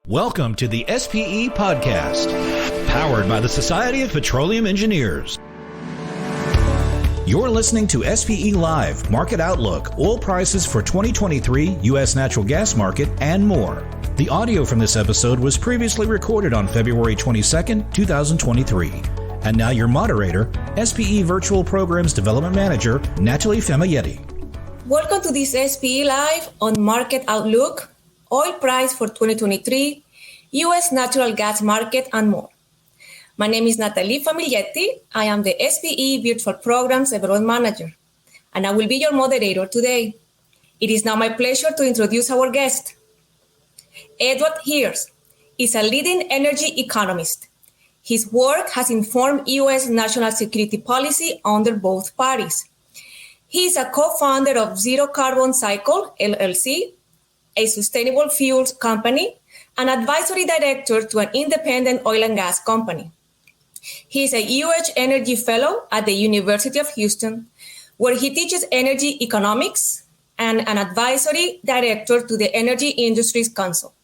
Welcome to the SPE Podcast, powered by the Society of Petroleum Engineers. You're listening to SPE Live, Market Outlook, oil prices for 2023, U.S. natural gas market, and more. The audio from this episode was previously recorded on February 22nd, 2023. And now your moderator, SPE Virtual Programs Development Manager, Natalie Femayetti. Welcome to this SPE Live on Market Outlook, oil price for 2023, U.S. natural gas market, and more. My name is Natalie Femayetti. I am the SPE Virtual Programs Development Manager, and I will be your moderator today. It is now my pleasure to introduce our guest. Edward Hirsch is a leading energy economist. His work has informed U.S. national security policy under both parties. He is a co-founder of Zero Carbon Cycle, LLC, a sustainable fuels company, and advisory director to an independent oil and gas company. He is a UH Energy Fellow at the University of Houston, where he teaches energy economics and an advisory director to the Energy Industries Council.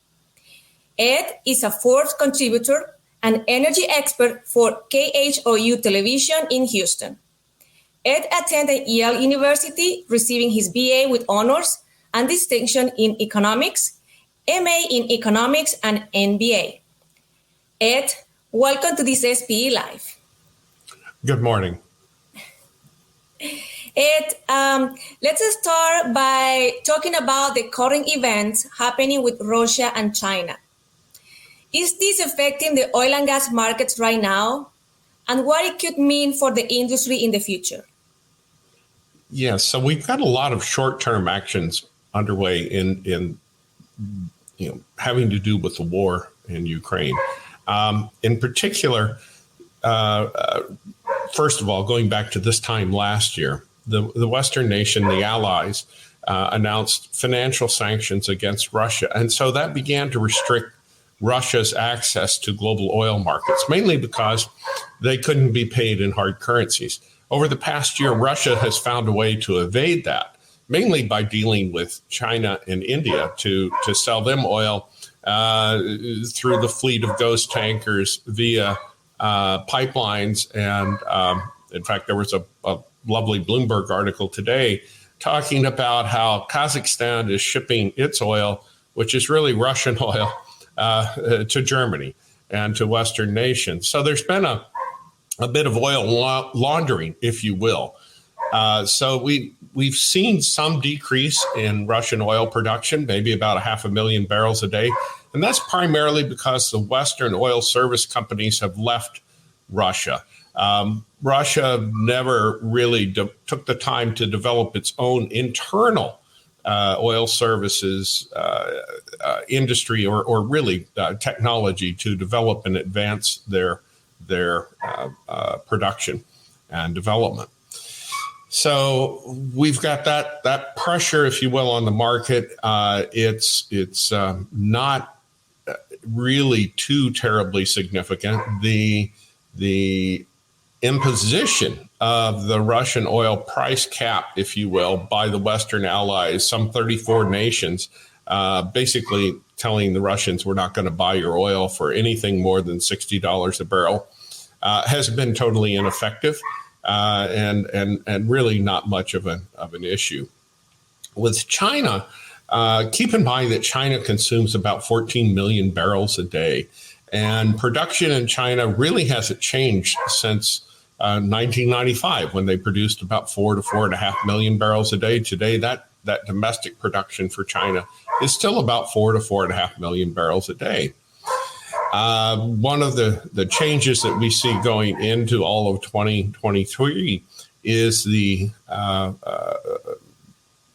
Ed is a Forbes contributor and energy expert for KHOU Television in Houston. Ed attended Yale University, receiving his BA with honors and distinction in economics, MA in economics, and MBA. Ed, welcome to this SPE Live. Good morning. Ed, let's start by talking about the current events happening with Russia and China. Is this affecting the oil and gas markets right now, and what it could mean for the industry in the future? Yes, so we've got a lot of short-term actions underway in having to do with the war in Ukraine. In particular, first of all, going back to this time last year, the Western nation, the Allies, announced financial sanctions against Russia. And so that began to restrict Russia's access to global oil markets, mainly because they couldn't be paid in hard currencies. Over the past year, Russia has found a way to evade that, mainly by dealing with China and India to sell them oil through the fleet of ghost tankers via pipelines. And in fact, there was a lovely Bloomberg article today talking about how Kazakhstan is shipping its oil, which is really Russian oil, to Germany and to Western nations. So there's been a bit of oil laundering, if you will. So we've seen some decrease in Russian oil production, maybe about 500,000 barrels a day. And that's primarily because the Western oil service companies have left Russia. Russia never really took the time to develop its own internal oil services industry or really technology to develop and advance their production and development. So we've got that pressure, if you will, on the market. It's not really too terribly significant. The imposition of the Russian oil price cap, if you will, by the Western allies, some 34 nations, basically telling the Russians we're not going to buy your oil for anything more than $60 a barrel, has been totally ineffective. And really not much of an issue. With China, keep in mind that China consumes about 14 million barrels a day, and production in China really hasn't changed since 1995, when they produced about 4 to 4.5 million barrels a day. Today, that domestic production for China is still about 4 to 4.5 million barrels a day. One of the changes that we see going into all of 2023 is the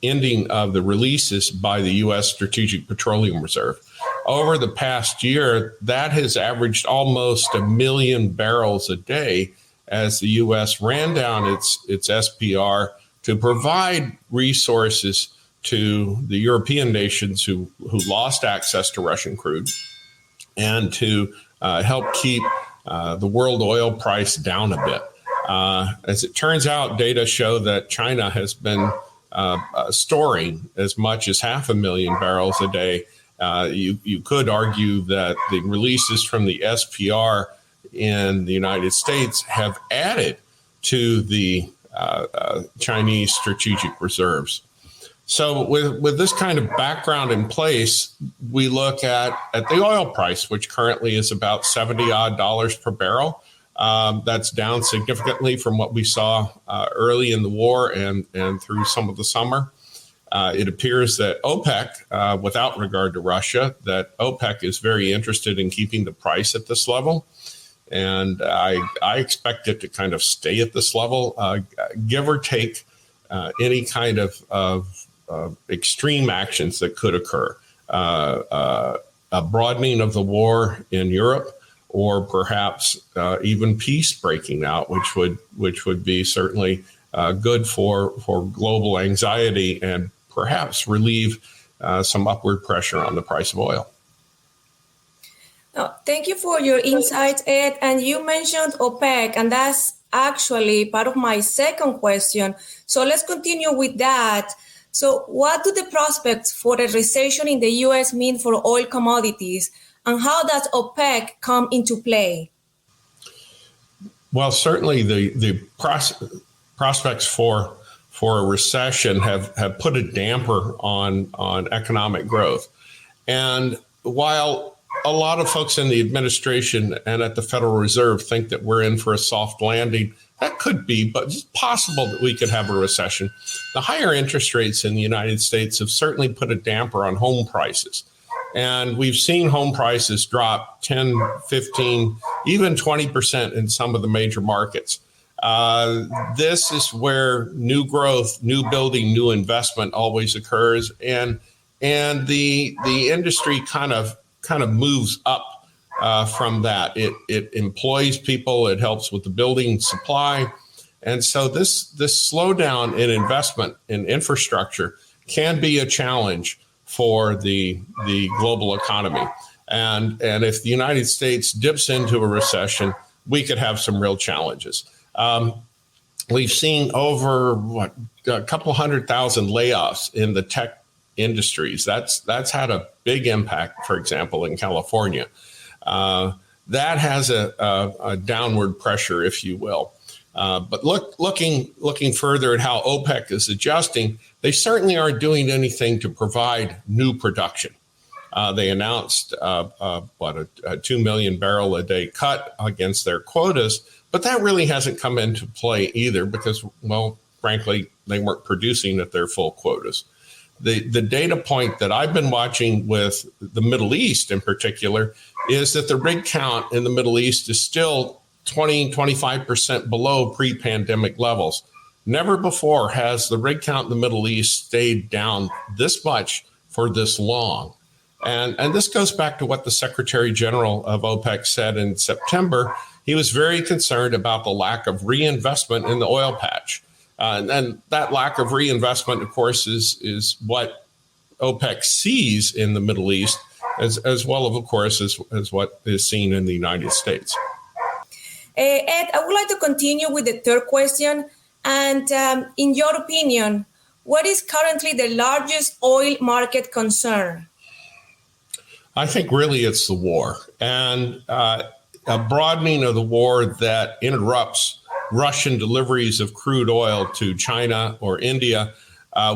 ending of the releases by the U.S. Strategic Petroleum Reserve. Over the past year, that has averaged almost 1 million barrels a day as the U.S. ran down its SPR to provide resources to the European nations who lost access to Russian crude, and to help keep the world oil price down a bit. As it turns out, data show that China has been storing as much as 500,000 barrels a day You could argue that the releases from the SPR in the United States have added to the Chinese strategic reserves. So with this kind of background in place, we look at the oil price, which currently is about $70 per barrel. That's down significantly from what we saw early in the war and through some of the summer. It appears that OPEC, without regard to Russia, that OPEC is very interested in keeping the price at this level. And I expect it to kind of stay at this level, give or take any kind of extreme actions that could occur. A broadening of the war in Europe, or perhaps even peace breaking out, which would be certainly good for global anxiety and perhaps relieve some upward pressure on the price of oil. Thank you for your insights, Ed. And you mentioned OPEC, and that's actually part of my second question. So let's continue with that. So what do the prospects for a recession in the U.S. mean for oil commodities, and how does OPEC come into play? Well, certainly the prospects for a recession have put a damper on economic growth. And while a lot of folks in the administration and at the Federal Reserve think that we're in for a soft landing, that could be, but it's possible that we could have a recession. The higher interest rates in the United States have certainly put a damper on home prices. And we've seen home prices drop 10, 15, even 20% in some of the major markets. This is where new growth, new building, new investment always occurs. And the industry kind of moves up from that. It employs people. It helps with the building supply. And so this slowdown in investment in infrastructure can be a challenge for the global economy. And if the United States dips into a recession, we could have some real challenges. We've seen over a couple 100,000 layoffs in the tech industries. That's had a big impact, for example, in California. That has a downward pressure, if you will. But looking further at how OPEC is adjusting, they certainly aren't doing anything to provide new production. They announced a 2 million barrel a day cut against their quotas, but that really hasn't come into play either because, well, frankly, they weren't producing at their full quotas. The data point that I've been watching with the Middle East in particular is that the rig count in the Middle East is still 20-25% below pre-pandemic levels. Never before has the rig count in the Middle East stayed down this much for this long. And this goes back to what the Secretary General of OPEC said in September. He was very concerned about the lack of reinvestment in the oil patch. And that lack of reinvestment, of course, is what OPEC sees in the Middle East, as well, of course, as what is seen in the United States. Ed, I would like to continue with the third question. And in your opinion, what is currently the largest oil market concern? I think really it's the war and a broadening of the war that interrupts Russian deliveries of crude oil to China or India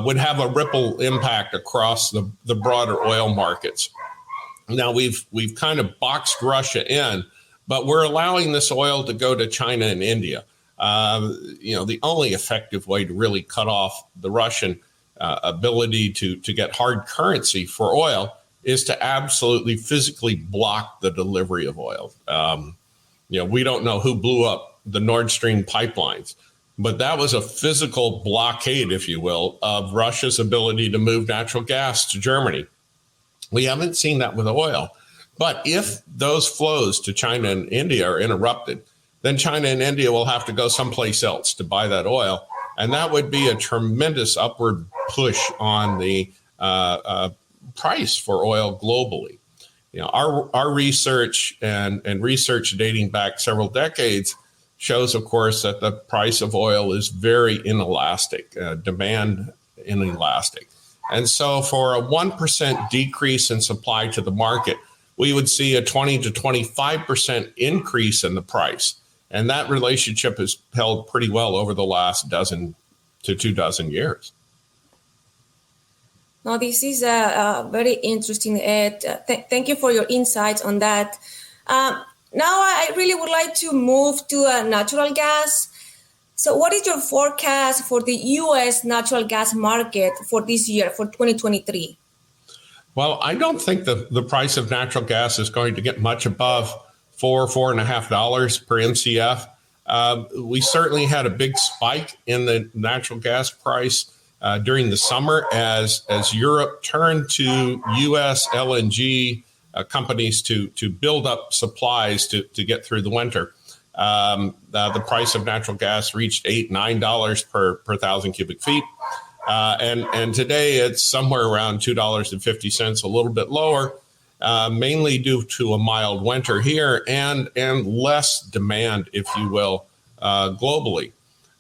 would have a ripple impact across the broader oil markets. Now, we've kind of boxed Russia in, but we're allowing this oil to go to China and India. The only effective way to really cut off the Russian ability to get hard currency for oil is to absolutely physically block the delivery of oil. We don't know who blew up the Nord Stream pipelines, but that was a physical blockade, if you will, of Russia's ability to move natural gas to Germany. We haven't seen that with oil. But if those flows to China and India are interrupted, then China and India will have to go someplace else to buy that oil. And that would be a tremendous upward push on the price for oil globally. Our research and research dating back several decades shows, of course, that the price of oil is very inelastic, demand inelastic. And so for a 1% decrease in supply to the market, we would see a 20 to 25% increase in the price. And that relationship has held pretty well over the last dozen to 24 years. Now, this is very interesting, Ed. Thank you for your insights on that. Now, I really would like to move to natural gas. So what is your forecast for the U.S. natural gas market for this year, for 2023? Well, I don't think the price of natural gas is going to get much above $4.50 per MCF. We certainly had a big spike in the natural gas price during the summer as Europe turned to U.S. LNG companies to build up supplies to get through the winter. The price of natural gas reached $8-9 per thousand cubic feet. And today it's somewhere around $2.50, a little bit lower, mainly due to a mild winter here and less demand, if you will, globally.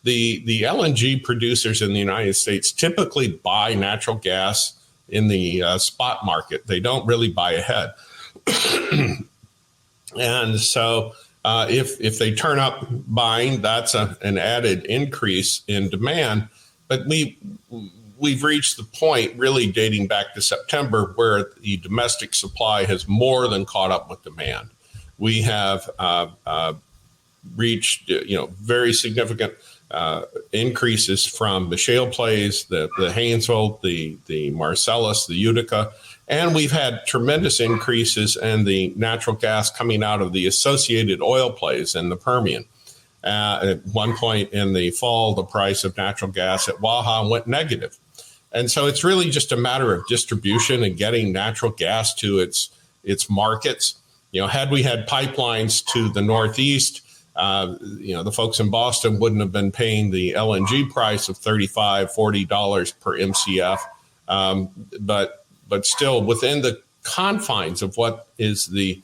The LNG producers in the United States typically buy natural gas in the spot market. They don't really buy ahead. And so if they turn up buying, that's an added increase in demand. But we've reached the point, really dating back to September, where the domestic supply has more than caught up with demand. We have reached very significant increases from the shale plays, the Haynesville, the Marcellus, the Utica, and we've had tremendous increases in the natural gas coming out of the associated oil plays in the Permian. At one point in the fall, the price of natural gas at Waha went negative. And so it's really just a matter of distribution and getting natural gas to its markets. Had we had pipelines to the Northeast, the folks in Boston wouldn't have been paying the LNG price of $35-40 per MCF. But still within the confines of what is the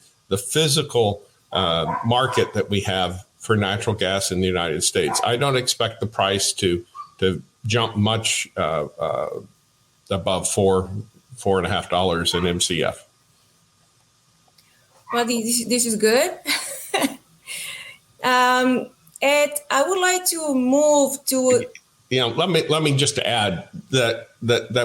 physical market that we have for natural gas in the United States. I don't expect the price to jump much above $4.50 an MCF. Well, this is good. Ed, I would like to move to. Let me just add that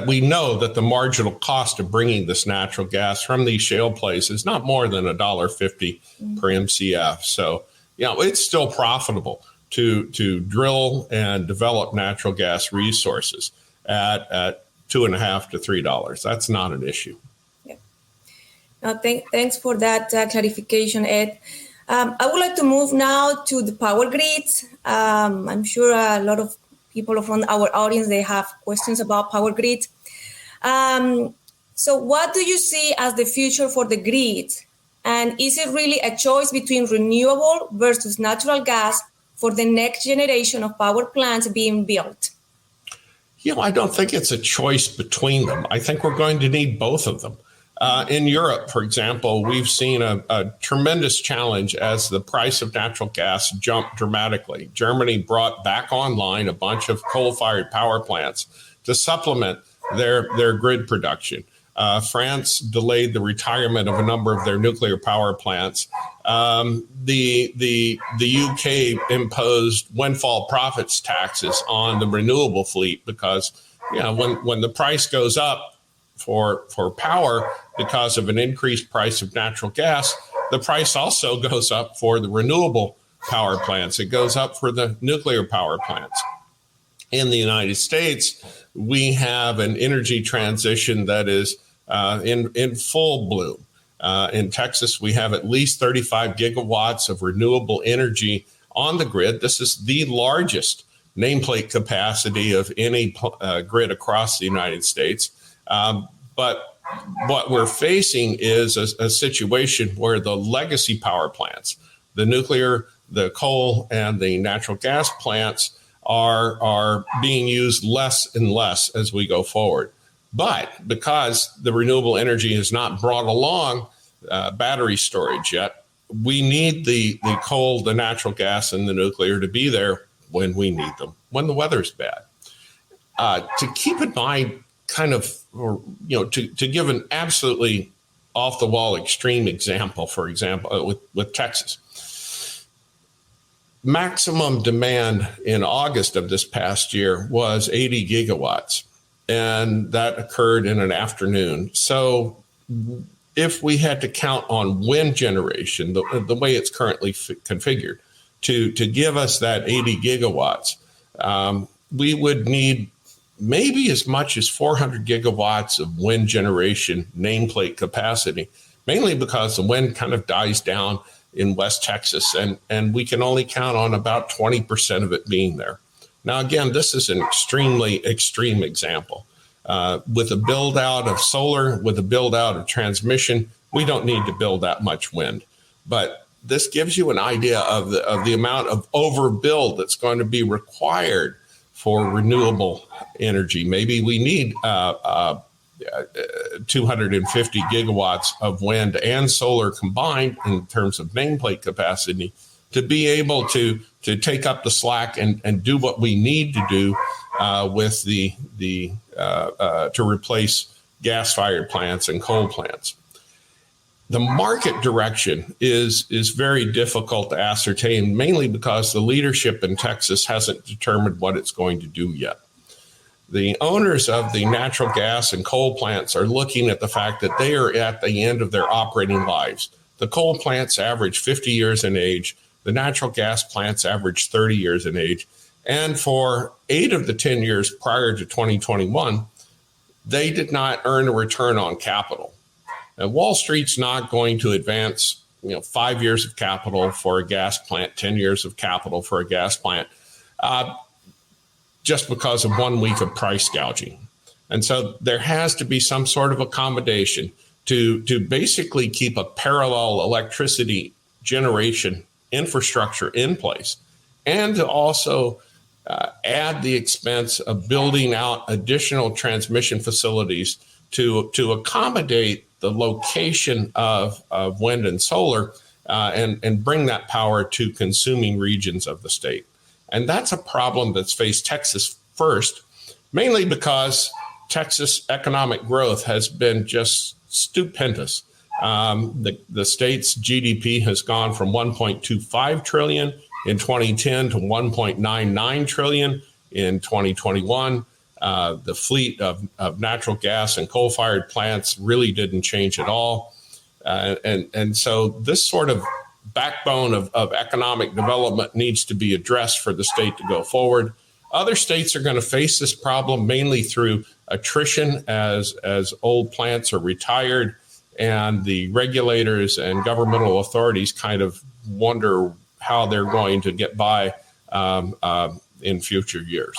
we know that the marginal cost of bringing this natural gas from these shale plays is not more than $1.50 per MCF. So, it's still profitable to drill and develop natural gas resources at $2.50 to $3. That's not an issue. Yeah. Now, thanks for that clarification, Ed. I would like to move now to the power grids. I'm sure a lot of people from our audience, they have questions about power grids. So what do you see as the future for the grid? And is it really a choice between renewable versus natural gas for the next generation of power plants being built? I don't think it's a choice between them. I think we're going to need both of them. In Europe, for example, we've seen a tremendous challenge as the price of natural gas jumped dramatically. Germany brought back online a bunch of coal-fired power plants to supplement their grid production. France delayed the retirement of a number of their nuclear power plants. The UK imposed windfall profits taxes on the renewable fleet because when the price goes up for power because of an increased price of natural gas, the price also goes up for the renewable power plants. It goes up for the nuclear power plants. In the United States, we have an energy transition that is in full bloom. In Texas, we have at least 35 gigawatts of renewable energy on the grid. This is the largest nameplate capacity of any grid across the United States. But what we're facing is a situation where the legacy power plants, the nuclear, the coal, and the natural gas plants are being used less and less as we go forward. But because the renewable energy has not brought along battery storage yet, we need the coal, the natural gas, and the nuclear to be there when we need them, when the weather's bad. To keep in mind kind of, to give an absolutely off the wall extreme example, for example, with Texas. Maximum demand in August of this past year was 80 gigawatts, and that occurred in an afternoon. So if we had to count on wind generation, the way it's currently configured, to give us that 80 gigawatts, we would need maybe as much as 400 gigawatts of wind generation nameplate capacity, mainly because the wind kind of dies down in West Texas, and we can only count on about 20% of it being there. Now, again, this is an extremely extreme example. With a build out of solar, with a build out of transmission, we don't need to build that much wind. But this gives you an idea of the amount of overbuild that's going to be required for renewable energy. Maybe we need 250 gigawatts of wind and solar combined in terms of nameplate capacity to be able to take up the slack and do what we need to do with to replace gas-fired plants and coal plants. The market direction is very difficult to ascertain, mainly because the leadership in Texas hasn't determined what it's going to do yet. The owners of the natural gas and coal plants are looking at the fact that they are at the end of their operating lives. The coal plants average 50 years in age. The natural gas plants average 30 years in age. And for 8 of the 10 years prior to 2021, they did not earn a return on capital. And Wall Street's not going to advance, 5 years of capital for a gas plant, 10 years of capital for a gas plant, just because of 1 week of price gouging. And so there has to be some sort of accommodation to basically keep a parallel electricity generation infrastructure in place, and to also add the expense of building out additional transmission facilities to accommodate the location of wind and solar and bring that power to consuming regions of the state. And that's a problem that's faced Texas first, mainly because Texas economic growth has been just stupendous. The state's GDP has gone from 1.25 trillion in 2010 to 1.99 trillion in 2021. The fleet of natural gas and coal-fired plants really didn't change at all. And so this sort of backbone of economic development needs to be addressed for the state to go forward. Other states are going to face this problem mainly through attrition as old plants are retired, and the regulators and governmental authorities kind of wonder how they're going to get by in future years.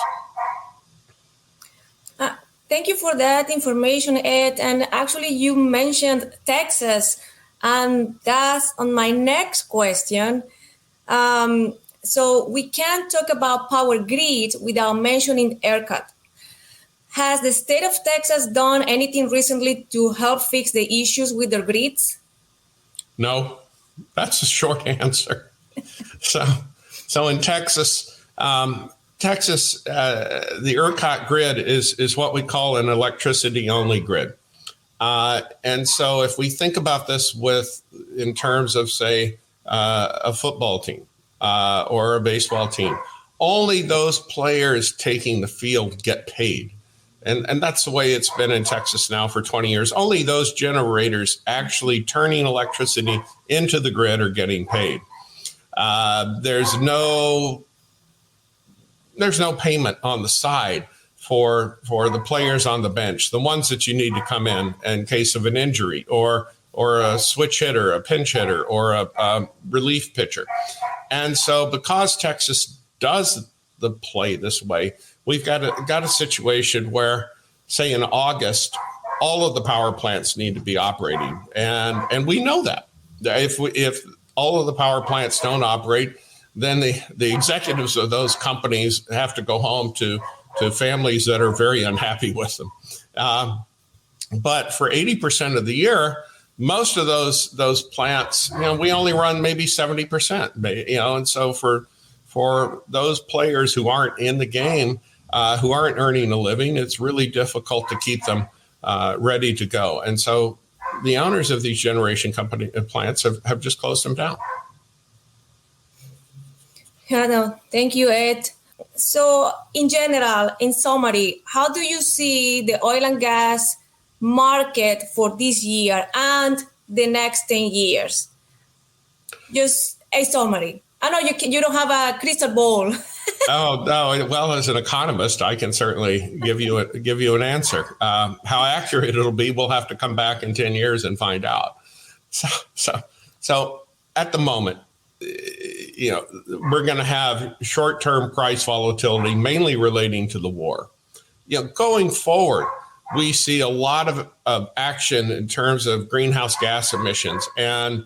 Thank you for that information, Ed. And actually, you mentioned Texas, and that's on my next question. So we can't talk about power grid without mentioning ERCOT. Has the state of Texas done anything recently to help fix the issues with their grids? No, that's the short answer. So in Texas, the ERCOT grid is what we call an electricity-only grid. And so if we think about this in terms of, say, a football team or a baseball team, only those players taking the field get paid. And that's the way it's been in Texas now for 20 years. Only those generators actually turning electricity into the grid are getting paid. There's no payment on the side for the players on the bench, the ones that you need to come in case of an injury or a switch hitter, a pinch hitter, or a relief pitcher. And so because Texas does the play this way, we've got a situation where, say, in August, all of the power plants need to be operating. And we know that. If all of the power plants don't operate, then the executives of those companies have to go home to families that are very unhappy with them. But for 80% of the year, most of those plants, we only run maybe 70%, and so for those players who aren't in the game, who aren't earning a living, it's really difficult to keep them ready to go. And so the owners of these generation company plants have just closed them down. Yeah, no, thank you, Ed. So in general, in summary, how do you see the oil and gas market for this year and the next 10 years? Just a summary. I know you don't have a crystal ball. Oh, no. Well, as an economist, I can certainly give you an answer. How accurate it'll be, we'll have to come back in 10 years and find out. So at the moment, we're going to have short-term price volatility, mainly relating to the war. Going forward, we see a lot of action in terms of greenhouse gas emissions and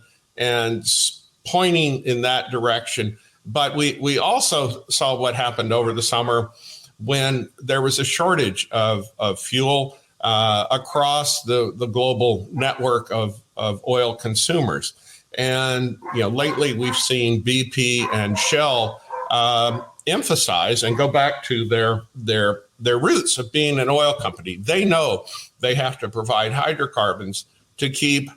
pointing in that direction. But we also saw what happened over the summer when there was a shortage of fuel across the global network of oil consumers. And lately we've seen BP and Shell emphasize and go back to their roots of being an oil company. They know they have to provide hydrocarbons to keep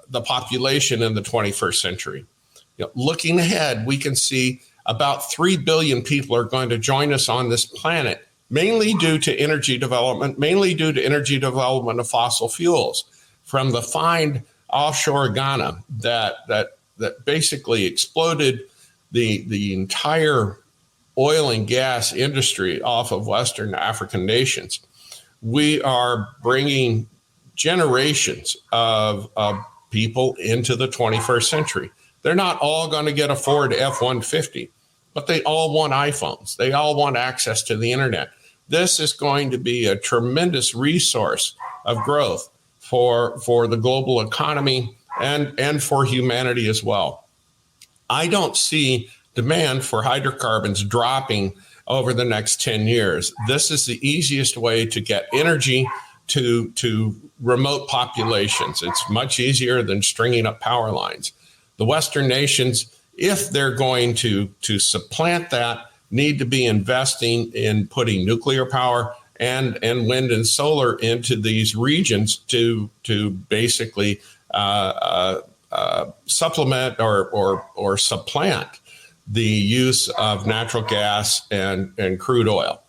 the population in the 21st century. Looking ahead, we can see about 3 billion people are going to join us on this planet, mainly due to energy development, of fossil fuels, from the find offshore Ghana that basically exploded the entire oil and gas industry off of Western African nations. We are bringing generations of people into the 21st century. They're not all going to get a Ford F-150, but they all want iPhones. They all want access to the internet. This is going to be a tremendous resource of growth for the global economy and for humanity as well. I don't see demand for hydrocarbons dropping over the next 10 years. This is the easiest way to get energy to remote populations. It's much easier than stringing up power lines. The Western nations, if they're going to supplant that, need to be investing in putting nuclear power and wind and solar into these regions to basically supplement or supplant the use of natural gas and crude oil.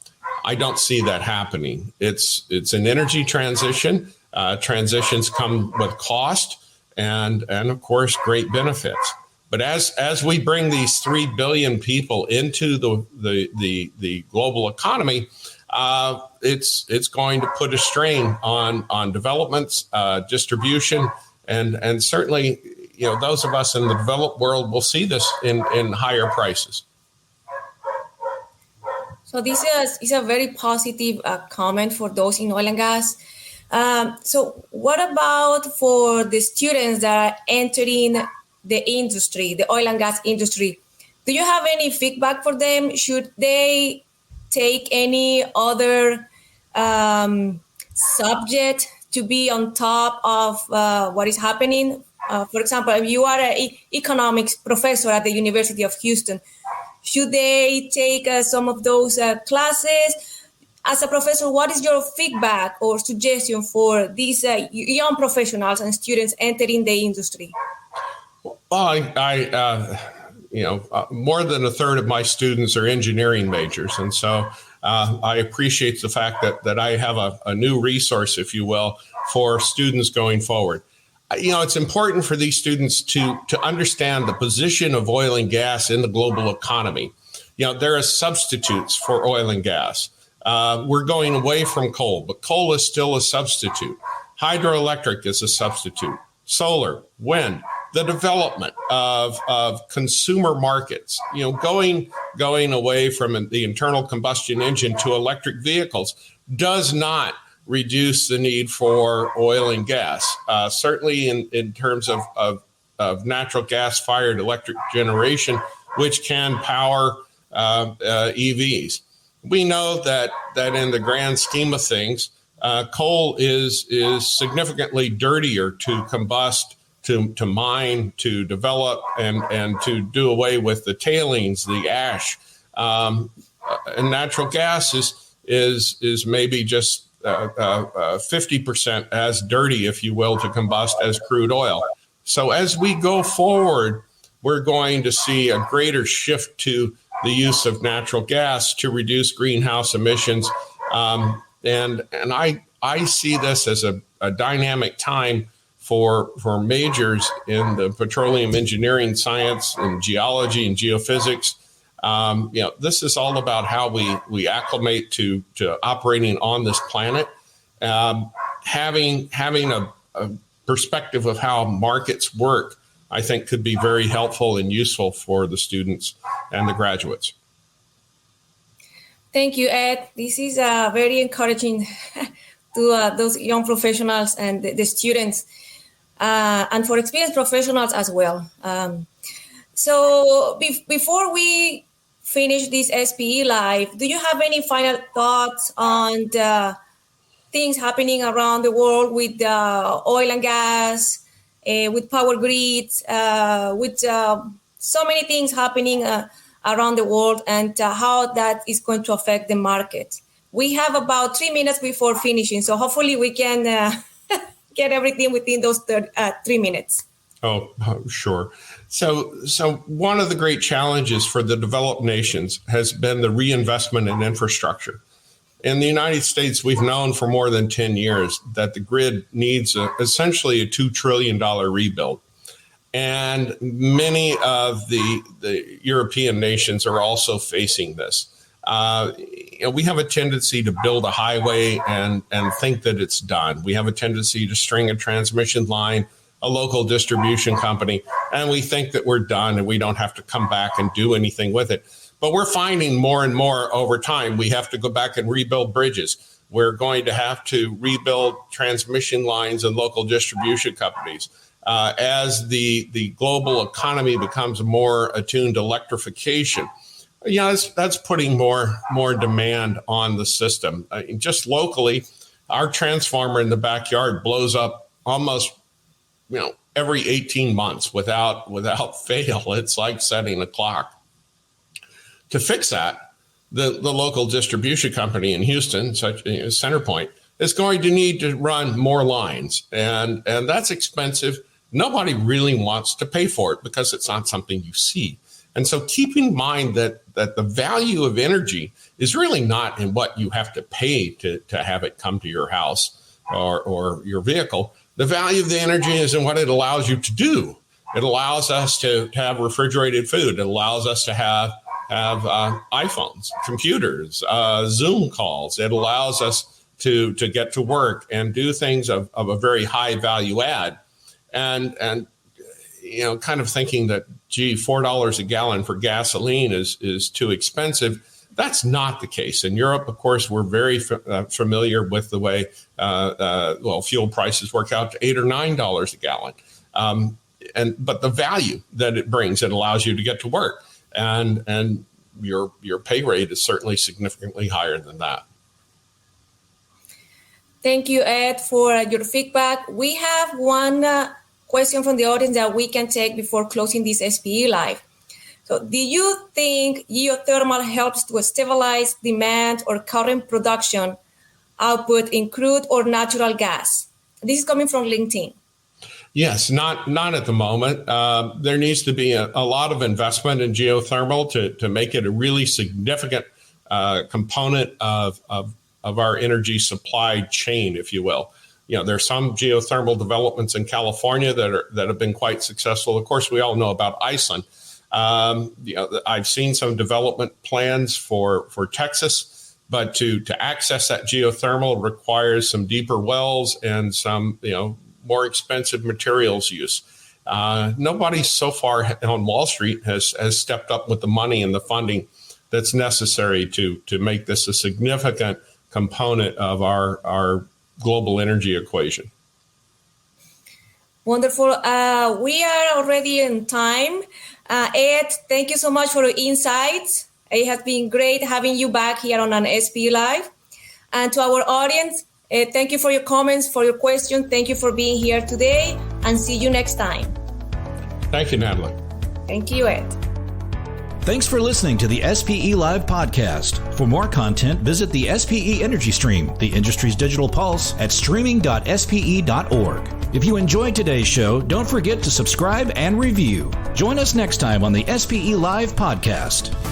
I don't see that happening. It's an energy transition. Transitions come with cost and of course great benefits. But as we bring these 3 billion people into the global economy, it's going to put a strain on developments, distribution, and certainly those of us in the developed world will see this in higher prices. So this is a very positive comment for those in oil and gas. So what about for the students that are entering the industry, the oil and gas industry? Do you have any feedback for them? Should they take any other subject to be on top of what is happening? For example, if you are an economics professor at the University of Houston, should they take some of those classes? As a professor, what is your feedback or suggestion for these young professionals and students entering the industry? Well, I more than a third of my students are engineering majors. And so I appreciate the fact that I have a new resource, if you will, for students going forward. It's important for these students to understand the position of oil and gas in the global economy. There are substitutes for oil and gas. We're going away from coal, but coal is still a substitute. Hydroelectric is a substitute. Solar, wind, the development of consumer markets, going away from the internal combustion engine to electric vehicles does not reduce the need for oil and gas. Certainly in terms of natural gas fired electric generation, which can power EVs. We know that in the grand scheme of things, coal is significantly dirtier to combust, to mine, to develop, and to do away with the tailings, the ash. and natural gas is maybe just 50% as dirty, if you will, to combust as crude oil. So as we go forward, we're going to see a greater shift to the use of natural gas to reduce greenhouse emissions. And I see this as a dynamic time for majors in the petroleum engineering science and geology and geophysics. This is all about how we acclimate to operating on this planet. Having a perspective of how markets work, I think, could be very helpful and useful for the students and the graduates. Thank you, Ed. This is very encouraging to those young professionals and the students, and for experienced professionals as well. So before we finish this SPE Live, do you have any final thoughts on the things happening around the world with oil and gas, with power grids, with so many things happening around the world, and how that is going to affect the market? We have about 3 minutes before finishing, so hopefully we can get everything within those 3 minutes. Oh, sure. So one of the great challenges for the developed nations has been the reinvestment in infrastructure. In the United States, we've known for more than 10 years that the grid needs essentially a $2 trillion rebuild. And many of the European nations are also facing this. We have a tendency to build a highway and think that it's done. We have a tendency to string a transmission line, a local distribution company, and we think that we're done and we don't have to come back and do anything with it. But we're finding more and more over time, we have to go back and rebuild bridges. We're going to have to rebuild transmission lines and local distribution companies. As the global economy becomes more attuned to electrification, that's putting more demand on the system. Just locally, our transformer in the backyard blows up almost every 18 months without fail. It's like setting a clock. To fix that, the local distribution company in Houston, such as Centerpoint, is going to need to run more lines, and that's expensive. Nobody really wants to pay for it because it's not something you see. And so keep in mind that the value of energy is really not in what you have to pay to have it come to your house or your vehicle. The value of the energy is in what it allows you to do. It allows us to have refrigerated food. It allows us to have iPhones, computers, Zoom calls. It allows us to get to work and do things of a very high value add. And kind of thinking that, $4 a gallon for gasoline is too expensive. That's not the case. In Europe, of course, we're very familiar with the way fuel prices work out to $8 or $9 a gallon. But the value that it brings, it allows you to get to work, and your pay rate is certainly significantly higher than that. Thank you, Ed, for your feedback. We have one question from the audience that we can take before closing this SPE Live. So do you think geothermal helps to stabilize demand or current production output in crude or natural gas? This is coming from LinkedIn. Yes, not at the moment. There needs to be a lot of investment in geothermal to make it a really significant component of our energy supply chain, if you will. There's some geothermal developments in California that have been quite successful. Of course, we all know about Iceland. I've seen some development plans for Texas, but to access that geothermal requires some deeper wells and some more expensive materials use. Nobody so far on Wall Street has stepped up with the money and the funding that's necessary to make this a significant component of our global energy equation. Wonderful. We are already in time. Ed, thank you so much for your insights. It has been great having you back here on an SPE Live. And to our audience, thank you for your comments, for your questions. Thank you for being here today, and see you next time. Thank you, Natalie. Thank you, Ed. Thanks for listening to the SPE Live Podcast. For more content, visit the SPE Energy Stream, the industry's digital pulse, at streaming.spe.org. If you enjoyed today's show, don't forget to subscribe and review. Join us next time on the SPE Live Podcast.